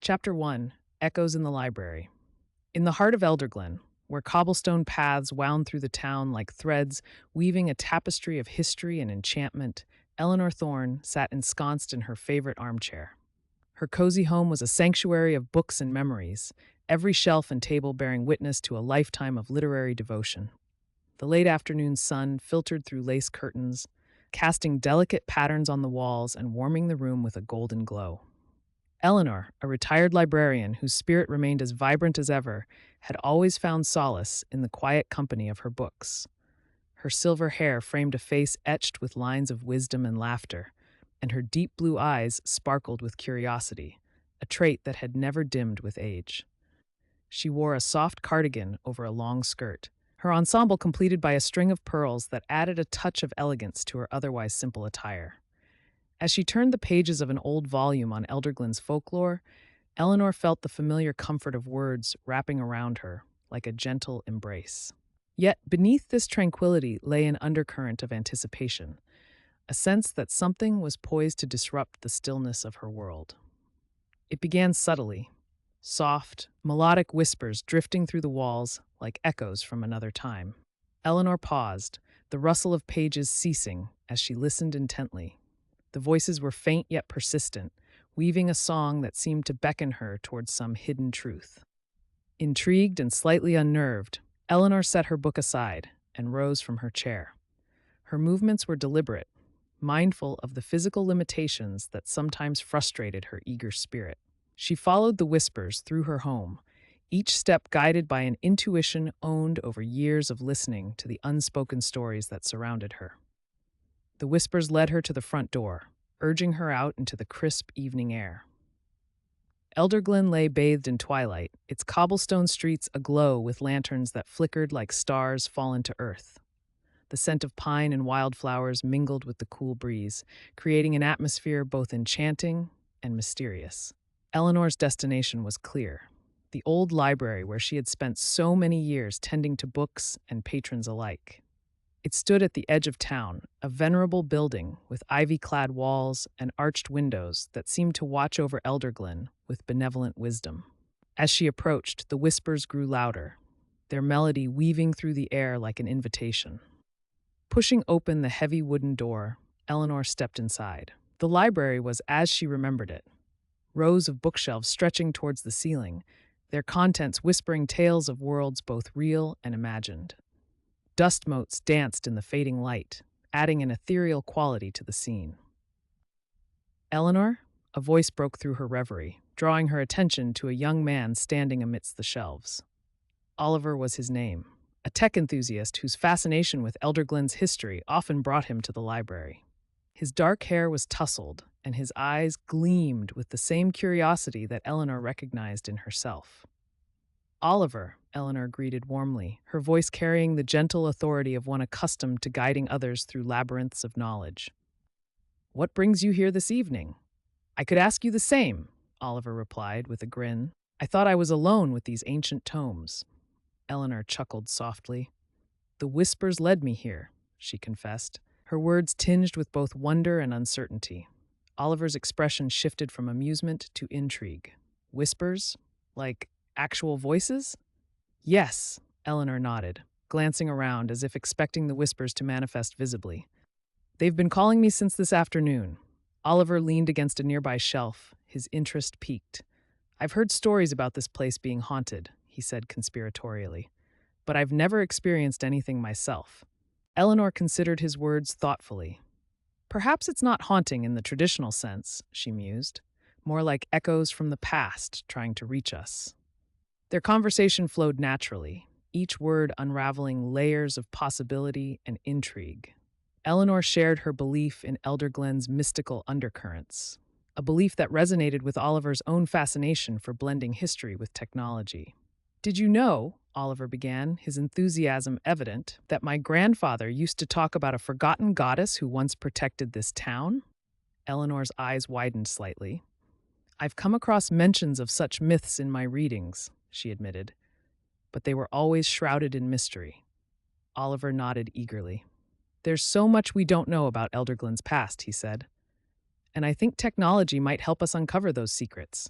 Chapter 1: Echoes in the Library. In the heart of Elderglen, where cobblestone paths wound through the town like threads weaving a tapestry of history and enchantment, Eleanor Thorne sat ensconced in her favorite armchair. Her cozy home was a sanctuary of books and memories, every shelf and table bearing witness to a lifetime of literary devotion. The late afternoon sun filtered through lace curtains, casting delicate patterns on the walls and warming the room with a golden glow. Eleanor, a retired librarian whose spirit remained as vibrant as ever, had always found solace in the quiet company of her books. Her silver hair framed a face etched with lines of wisdom and laughter, and her deep blue eyes sparkled with curiosity, a trait that had never dimmed with age. She wore a soft cardigan over a long skirt, her ensemble completed by a string of pearls that added a touch of elegance to her otherwise simple attire. As she turned the pages of an old volume on Elderglen's folklore, Eleanor felt the familiar comfort of words wrapping around her like a gentle embrace. Yet beneath this tranquility lay an undercurrent of anticipation, a sense that something was poised to disrupt the stillness of her world. It began subtly, soft, melodic whispers drifting through the walls like echoes from another time. Eleanor paused, the rustle of pages ceasing as she listened intently. The voices were faint yet persistent, weaving a song that seemed to beckon her towards some hidden truth. Intrigued and slightly unnerved, Eleanor set her book aside and rose from her chair. Her movements were deliberate, mindful of the physical limitations that sometimes frustrated her eager spirit. She followed the whispers through her home, each step guided by an intuition owned over years of listening to the unspoken stories that surrounded her. The whispers led her to the front door, urging her out into the crisp evening air. Elderglen lay bathed in twilight, its cobblestone streets aglow with lanterns that flickered like stars fallen to earth. The scent of pine and wildflowers mingled with the cool breeze, creating an atmosphere both enchanting and mysterious. Eleanor's destination was clear: the old library where she had spent so many years tending to books and patrons alike. It stood at the edge of town, a venerable building with ivy-clad walls and arched windows that seemed to watch over Elderglen with benevolent wisdom. As she approached, the whispers grew louder, their melody weaving through the air like an invitation. Pushing open the heavy wooden door, Eleanor stepped inside. The library was as she remembered it, rows of bookshelves stretching towards the ceiling, their contents whispering tales of worlds both real and imagined. Dust motes danced in the fading light, adding an ethereal quality to the scene. "Eleanor?" A voice broke through her reverie, drawing her attention to a young man standing amidst the shelves. Oliver was his name, a tech enthusiast whose fascination with Elderglen's history often brought him to the library. His dark hair was tousled, and his eyes gleamed with the same curiosity that Eleanor recognized in herself. "Oliver," Eleanor greeted warmly, her voice carrying the gentle authority of one accustomed to guiding others through labyrinths of knowledge. "What brings you here this evening?" "I could ask you the same," Oliver replied with a grin. "I thought I was alone with these ancient tomes." Eleanor chuckled softly. "The whispers led me here," she confessed, her words tinged with both wonder and uncertainty. Oliver's expression shifted from amusement to intrigue. "Whispers? Like actual voices?" "Yes," Eleanor nodded, glancing around as if expecting the whispers to manifest visibly. "They've been calling me since this afternoon." Oliver leaned against a nearby shelf, his interest piqued. "I've heard stories about this place being haunted," he said conspiratorially, "but I've never experienced anything myself." Eleanor considered his words thoughtfully. "Perhaps it's not haunting in the traditional sense," she mused, "more like echoes from the past trying to reach us." Their conversation flowed naturally, each word unraveling layers of possibility and intrigue. Eleanor shared her belief in Elderglen's mystical undercurrents, a belief that resonated with Oliver's own fascination for blending history with technology. "Did you know," Oliver began, his enthusiasm evident, "that my grandfather used to talk about a forgotten goddess who once protected this town?" Eleanor's eyes widened slightly. "I've come across mentions of such myths in my readings," she admitted, "but they were always shrouded in mystery." Oliver nodded eagerly. "There's so much we don't know about Elderglen's past," he said, "and I think technology might help us uncover those secrets."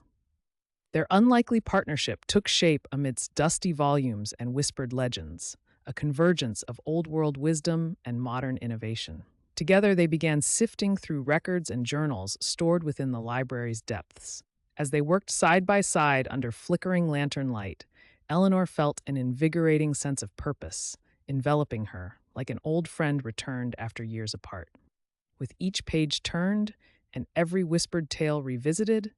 Their unlikely partnership took shape amidst dusty volumes and whispered legends, a convergence of old world wisdom and modern innovation. Together, they began sifting through records and journals stored within the library's depths. As they worked side by side under flickering lantern light, Eleanor felt an invigorating sense of purpose enveloping her, like an old friend returned after years apart. With each page turned and every whispered tale revisited,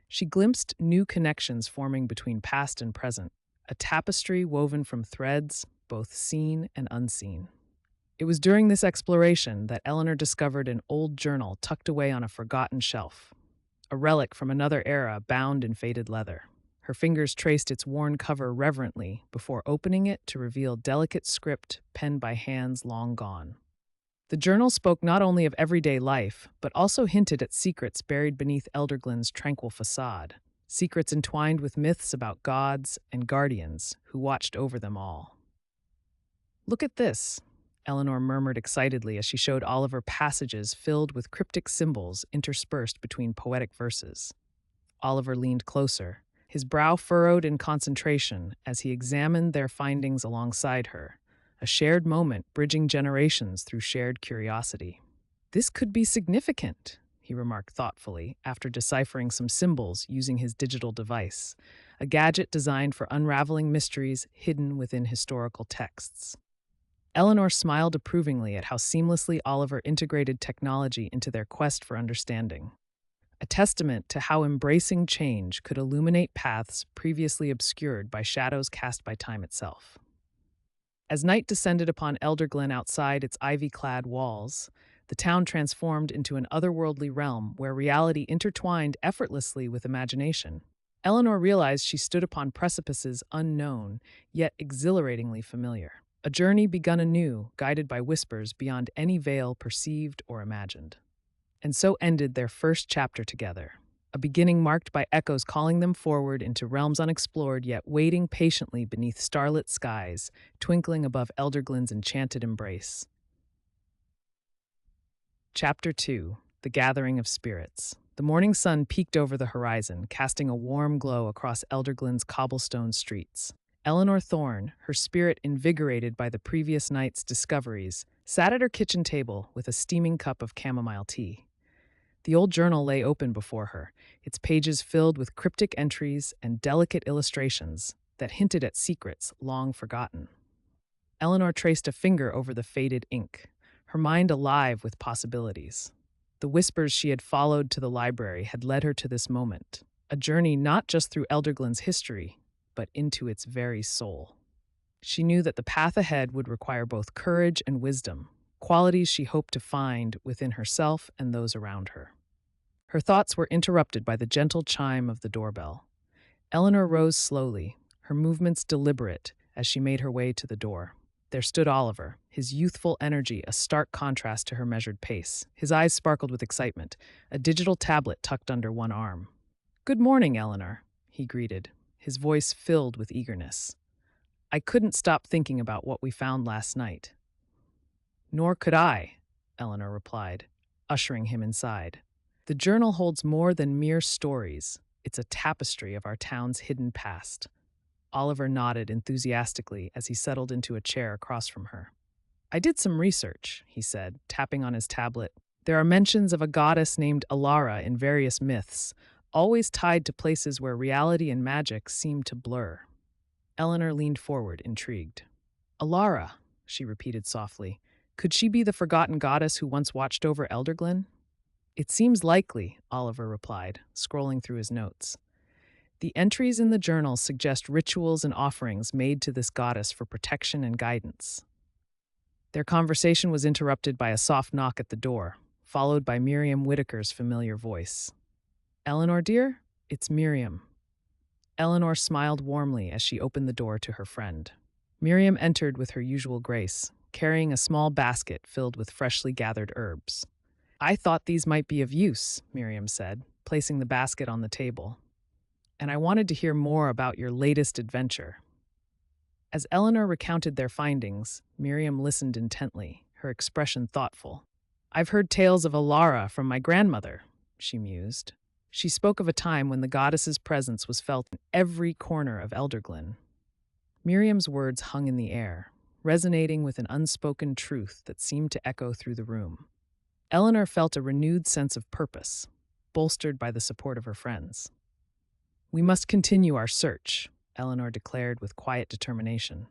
she glimpsed new connections forming between past and present, a tapestry woven from threads, both seen and unseen. It was during this exploration that Eleanor discovered an old journal tucked away on a forgotten shelf, a relic from another era bound in faded leather. Her fingers traced its worn cover reverently before opening it to reveal delicate script penned by hands long gone. The journal spoke not only of everyday life, but also hinted at secrets buried beneath Elderglen's tranquil facade, secrets entwined with myths about gods and guardians who watched over them all. "Look at this," Eleanor murmured excitedly as she showed Oliver passages filled with cryptic symbols interspersed between poetic verses. Oliver leaned closer, his brow furrowed in concentration as he examined their findings alongside her, a shared moment bridging generations through shared curiosity. "This could be significant," he remarked thoughtfully after deciphering some symbols using his digital device, a gadget designed for unraveling mysteries hidden within historical texts. Eleanor smiled approvingly at how seamlessly Oliver integrated technology into their quest for understanding, a testament to how embracing change could illuminate paths previously obscured by shadows cast by time itself. As night descended upon Elderglen outside its ivy-clad walls, the town transformed into an otherworldly realm where reality intertwined effortlessly with imagination. Eleanor realized she stood upon precipices unknown, yet exhilaratingly familiar. A journey begun anew, guided by whispers beyond any veil perceived or imagined. And so ended their first chapter together, a beginning marked by echoes calling them forward into realms unexplored yet waiting patiently beneath starlit skies, twinkling above Elderglen's enchanted embrace. Chapter 2: The Gathering of Spirits. The morning sun peeked over the horizon, casting a warm glow across Elderglen's cobblestone streets. Eleanor Thorne, her spirit invigorated by the previous night's discoveries, sat at her kitchen table with a steaming cup of chamomile tea. The old journal lay open before her, its pages filled with cryptic entries and delicate illustrations that hinted at secrets long forgotten. Eleanor traced a finger over the faded ink, her mind alive with possibilities. The whispers she had followed to the library had led her to this moment, a journey not just through Elderglen's history, but into its very soul. She knew that the path ahead would require both courage and wisdom, qualities she hoped to find within herself and those around her. Her thoughts were interrupted by the gentle chime of the doorbell. Eleanor rose slowly, her movements deliberate as she made her way to the door. There stood Oliver, his youthful energy a stark contrast to her measured pace. His eyes sparkled with excitement, a digital tablet tucked under one arm. "Good morning, Eleanor," he greeted, his voice filled with eagerness. "I couldn't stop thinking about what we found last night." "Nor could I," Eleanor replied, ushering him inside. "The journal holds more than mere stories. It's a tapestry of our town's hidden past." Oliver nodded enthusiastically as he settled into a chair across from her. "I did some research," he said, tapping on his tablet. "There are mentions of a goddess named Alara in various myths, always tied to places where reality and magic seem to blur." Eleanor leaned forward, intrigued. "Alara," she repeated softly. "Could she be the forgotten goddess who once watched over Elderglen?" "It seems likely," Oliver replied, scrolling through his notes. "The entries in the journal suggest rituals and offerings made to this goddess for protection and guidance." Their conversation was interrupted by a soft knock at the door, followed by Miriam Whitaker's familiar voice. "Eleanor, dear, it's Miriam." Eleanor smiled warmly as she opened the door to her friend. Miriam entered with her usual grace, carrying a small basket filled with freshly gathered herbs. "I thought these might be of use," Miriam said, placing the basket on the table. "And I wanted to hear more about your latest adventure." As Eleanor recounted their findings, Miriam listened intently, her expression thoughtful. "I've heard tales of Alara from my grandmother," she mused. She spoke of a time when the goddess's presence was felt in every corner of Elderglen. Miriam's words hung in the air, resonating with an unspoken truth that seemed to echo through the room. Eleanor felt a renewed sense of purpose, bolstered by the support of her friends. "We must continue our search," Eleanor declared with quiet determination.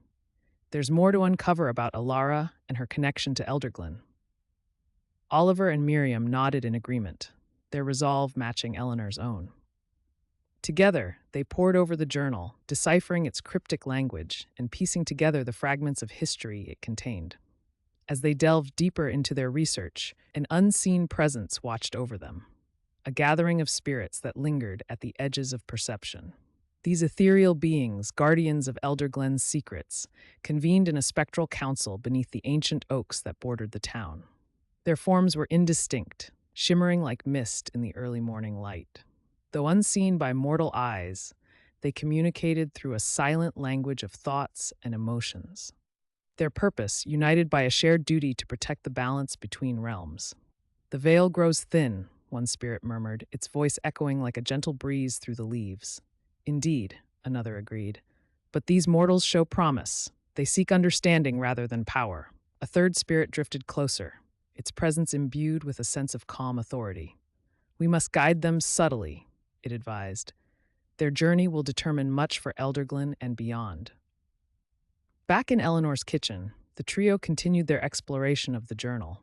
"There's more to uncover about Alara and her connection to Elderglen." Oliver and Miriam nodded in agreement, their resolve matching Eleanor's own. Together, they pored over the journal, deciphering its cryptic language and piecing together the fragments of history it contained. As they delved deeper into their research, an unseen presence watched over them, a gathering of spirits that lingered at the edges of perception. These ethereal beings, guardians of Elderglen's secrets, convened in a spectral council beneath the ancient oaks that bordered the town. Their forms were indistinct, shimmering like mist in the early morning light. Though unseen by mortal eyes, they communicated through a silent language of thoughts and emotions. Their purpose, united by a shared duty to protect the balance between realms. "The veil grows thin," one spirit murmured, its voice echoing like a gentle breeze through the leaves. "Indeed," another agreed. "But these mortals show promise. They seek understanding rather than power." A third spirit drifted closer, its presence imbued with a sense of calm authority. "We must guide them subtly," it advised. "Their journey will determine much for Elderglen and beyond." Back in Eleanor's kitchen, the trio continued their exploration of the journal.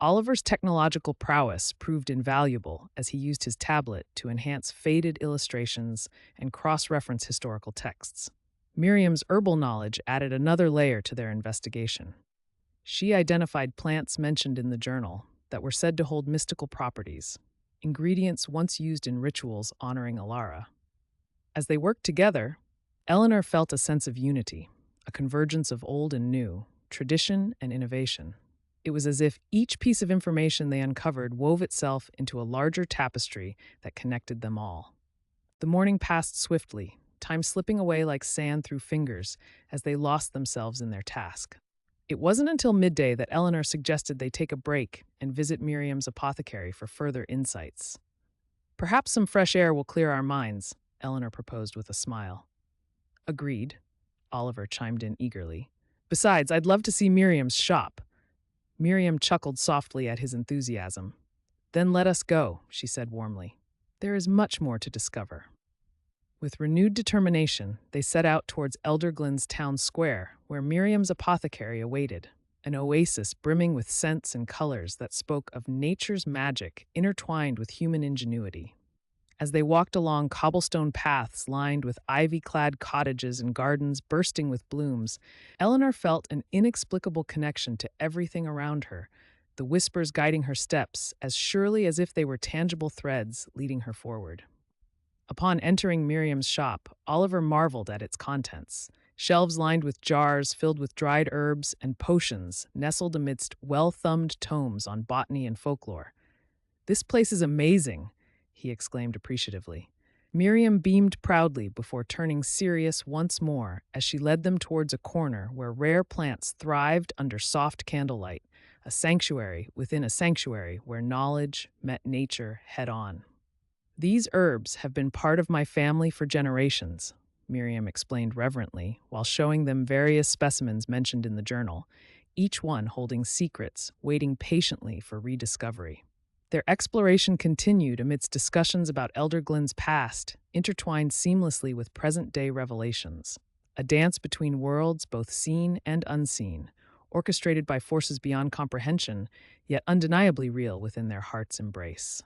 Oliver's technological prowess proved invaluable as he used his tablet to enhance faded illustrations and cross-reference historical texts. Miriam's herbal knowledge added another layer to their investigation. She identified plants mentioned in the journal that were said to hold mystical properties, ingredients once used in rituals honoring Alara. As they worked together, Eleanor felt a sense of unity, a convergence of old and new, tradition and innovation. It was as if each piece of information they uncovered wove itself into a larger tapestry that connected them all. The morning passed swiftly, time slipping away like sand through fingers as they lost themselves in their task. It wasn't until midday that Eleanor suggested they take a break and visit Miriam's apothecary for further insights. "Perhaps some fresh air will clear our minds," Eleanor proposed with a smile. "Agreed," Oliver chimed in eagerly. "Besides, I'd love to see Miriam's shop." Miriam chuckled softly at his enthusiasm. "Then let us go," she said warmly. "There is much more to discover." With renewed determination, they set out towards Elderglen's town square, where Miriam's apothecary awaited, an oasis brimming with scents and colors that spoke of nature's magic intertwined with human ingenuity. As they walked along cobblestone paths lined with ivy-clad cottages and gardens bursting with blooms, Eleanor felt an inexplicable connection to everything around her, the whispers guiding her steps as surely as if they were tangible threads leading her forward. Upon entering Miriam's shop, Oliver marveled at its contents. Shelves lined with jars filled with dried herbs and potions nestled amidst well-thumbed tomes on botany and folklore. "This place is amazing," he exclaimed appreciatively. Miriam beamed proudly before turning serious once more as she led them towards a corner where rare plants thrived under soft candlelight, a sanctuary within a sanctuary where knowledge met nature head-on. "These herbs have been part of my family for generations," Miriam explained reverently while showing them various specimens mentioned in the journal, each one holding secrets waiting patiently for rediscovery. Their exploration continued amidst discussions about Elderglen's past, intertwined seamlessly with present-day revelations. A dance between worlds both seen and unseen, orchestrated by forces beyond comprehension, yet undeniably real within their heart's embrace.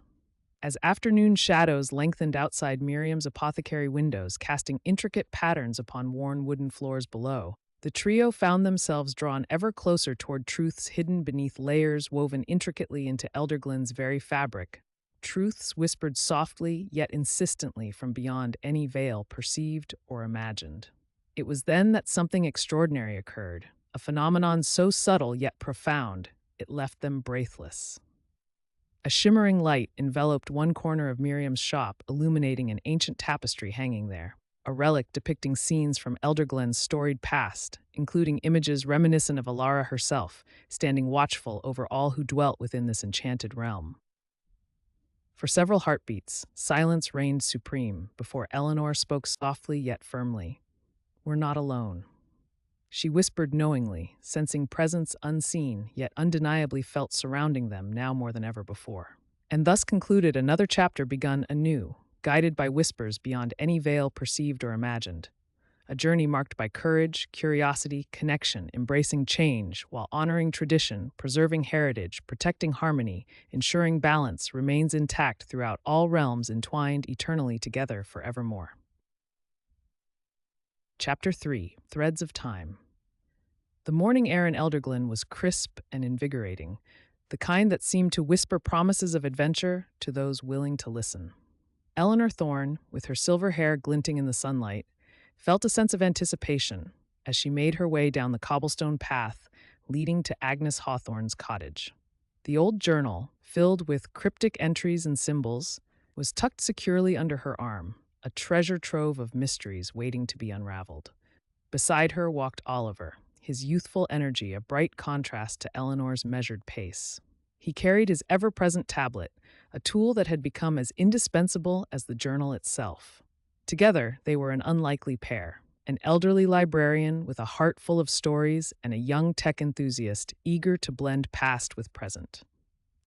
As afternoon shadows lengthened outside Miriam's apothecary windows, casting intricate patterns upon worn wooden floors below, the trio found themselves drawn ever closer toward truths hidden beneath layers woven intricately into Elderglen's very fabric, truths whispered softly yet insistently from beyond any veil perceived or imagined. It was then that something extraordinary occurred, a phenomenon so subtle yet profound, it left them breathless. A shimmering light enveloped one corner of Miriam's shop, illuminating an ancient tapestry hanging there, a relic depicting scenes from Elderglen's storied past, including images reminiscent of Alara herself, standing watchful over all who dwelt within this enchanted realm. For several heartbeats, silence reigned supreme before Eleanor spoke softly yet firmly. "We're not alone." She whispered knowingly, sensing presence unseen yet undeniably felt surrounding them now more than ever before. And thus concluded another chapter begun anew, guided by whispers beyond any veil perceived or imagined. A journey marked by courage, curiosity, connection, embracing change, while honoring tradition, preserving heritage, protecting harmony, ensuring balance remains intact throughout all realms entwined eternally together forevermore. Chapter 3: Threads of Time. The morning air in Elderglen was crisp and invigorating, the kind that seemed to whisper promises of adventure to those willing to listen. Eleanor Thorne, with her silver hair glinting in the sunlight, felt a sense of anticipation as she made her way down the cobblestone path leading to Agnes Hawthorne's cottage. The old journal, filled with cryptic entries and symbols, was tucked securely under her arm, a treasure trove of mysteries waiting to be unraveled. Beside her walked Oliver, his youthful energy a bright contrast to Eleanor's measured pace. He carried his ever-present tablet, a tool that had become as indispensable as the journal itself. Together, they were an unlikely pair, an elderly librarian with a heart full of stories and a young tech enthusiast eager to blend past with present.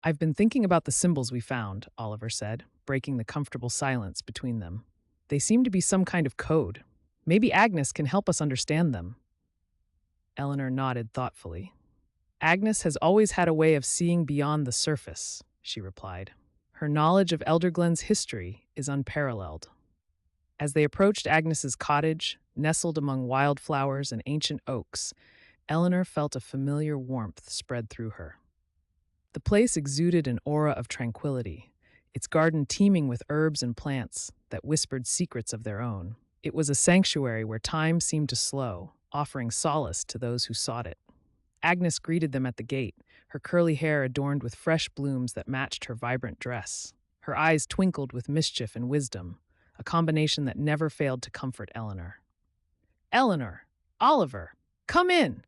"I've been thinking about the symbols we found," Oliver said, breaking the comfortable silence between them. "They seem to be some kind of code. Maybe Agnes can help us understand them." Eleanor nodded thoughtfully. "Agnes has always had a way of seeing beyond the surface," she replied. "Her knowledge of Elderglen's history is unparalleled." As they approached Agnes's cottage, nestled among wildflowers and ancient oaks, Eleanor felt a familiar warmth spread through her. The place exuded an aura of tranquility, its garden teeming with herbs and plants that whispered secrets of their own. It was a sanctuary where time seemed to slow, offering solace to those who sought it. Agnes greeted them at the gate, her curly hair adorned with fresh blooms that matched her vibrant dress. Her eyes twinkled with mischief and wisdom, a combination that never failed to comfort Eleanor. "Eleanor! Oliver! Come in!"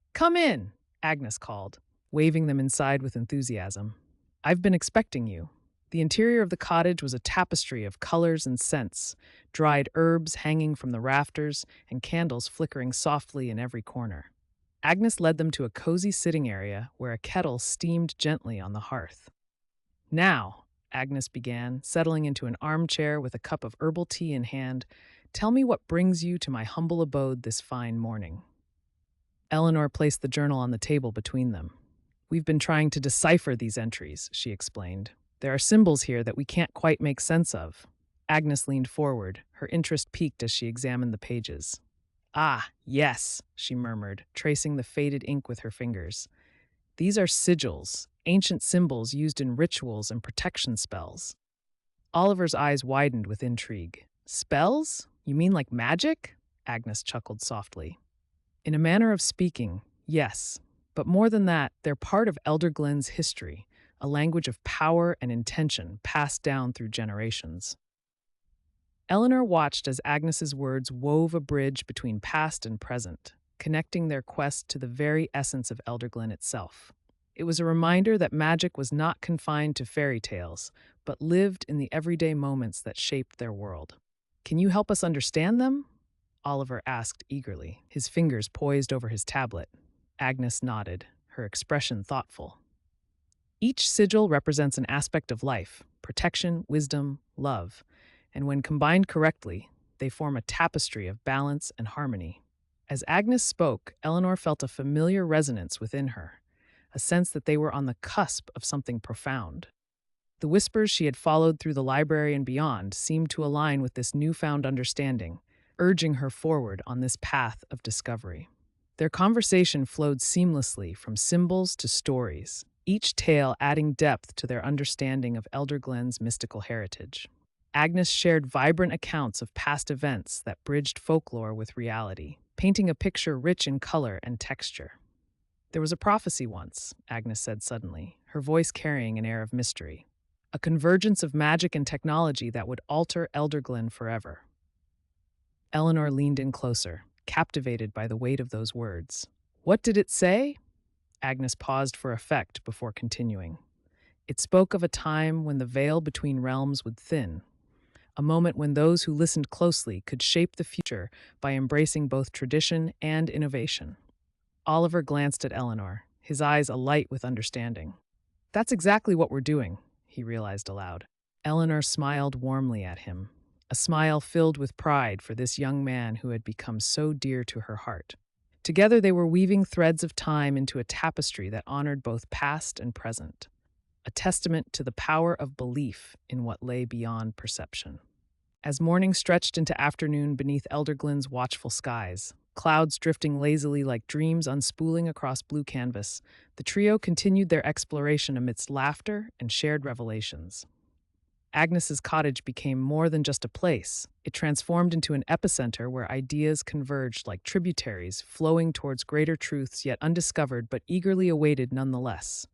Agnes called, waving them inside with enthusiasm. "I've been expecting you." The interior of the cottage was a tapestry of colors and scents, dried herbs hanging from the rafters and candles flickering softly in every corner. Agnes led them to a cozy sitting area where a kettle steamed gently on the hearth. "Now," Agnes began, settling into an armchair with a cup of herbal tea in hand, "tell me what brings you to my humble abode this fine morning." Eleanor placed the journal on the table between them. "We've been trying to decipher these entries," she explained. "There are symbols here that we can't quite make sense of." Agnes leaned forward, her interest piqued as she examined the pages. "Ah, yes," she murmured, tracing the faded ink with her fingers. "These are sigils, ancient symbols used in rituals and protection spells." Oliver's eyes widened with intrigue. "Spells? You mean like magic?" Agnes chuckled softly. "In a manner of speaking, yes. But more than that, they're part of Elderglen's history, a language of power and intention passed down through generations." Eleanor watched as Agnes's words wove a bridge between past and present, connecting their quest to the very essence of Elderglen itself. It was a reminder that magic was not confined to fairy tales, but lived in the everyday moments that shaped their world. "Can you help us understand them?" Oliver asked eagerly, his fingers poised over his tablet. Agnes nodded, her expression thoughtful. "Each sigil represents an aspect of life: protection, wisdom, love, and when combined correctly, they form a tapestry of balance and harmony." As Agnes spoke, Eleanor felt a familiar resonance within her, a sense that they were on the cusp of something profound. The whispers she had followed through the library and beyond seemed to align with this newfound understanding, urging her forward on this path of discovery. Their conversation flowed seamlessly from symbols to stories, each tale adding depth to their understanding of Elderglen's mystical heritage. Agnes shared vibrant accounts of past events that bridged folklore with reality, painting a picture rich in color and texture. "There was a prophecy once," Agnes said suddenly, her voice carrying an air of mystery. "A convergence of magic and technology that would alter Elderglen forever." Eleanor leaned in closer, captivated by the weight of those words. "What did it say?" Agnes paused for effect before continuing. It spoke of a time when the veil between realms would thin, a moment when those who listened closely could shape the future by embracing both tradition and innovation. Oliver glanced at Eleanor, his eyes alight with understanding. That's exactly what we're doing, he realized aloud. Eleanor smiled warmly at him, a smile filled with pride for this young man who had become so dear to her heart. Together they were weaving threads of time into a tapestry that honored both past and present, a testament to the power of belief in what lay beyond perception. As morning stretched into afternoon beneath Elderglen's watchful skies, clouds drifting lazily like dreams unspooling across blue canvas, the trio continued their exploration amidst laughter and shared revelations. Agnes's cottage became more than just a place. It transformed into an epicenter where ideas converged like tributaries, flowing towards greater truths yet undiscovered but eagerly awaited nonetheless.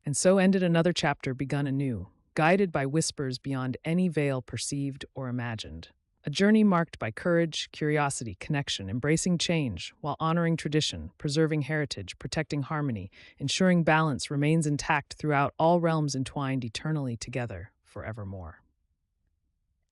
And so ended another chapter begun anew, guided by whispers beyond any veil perceived or imagined. A journey marked by courage, curiosity, connection, embracing change, while honoring tradition, preserving heritage, protecting harmony, ensuring balance remains intact throughout all realms entwined eternally together forevermore.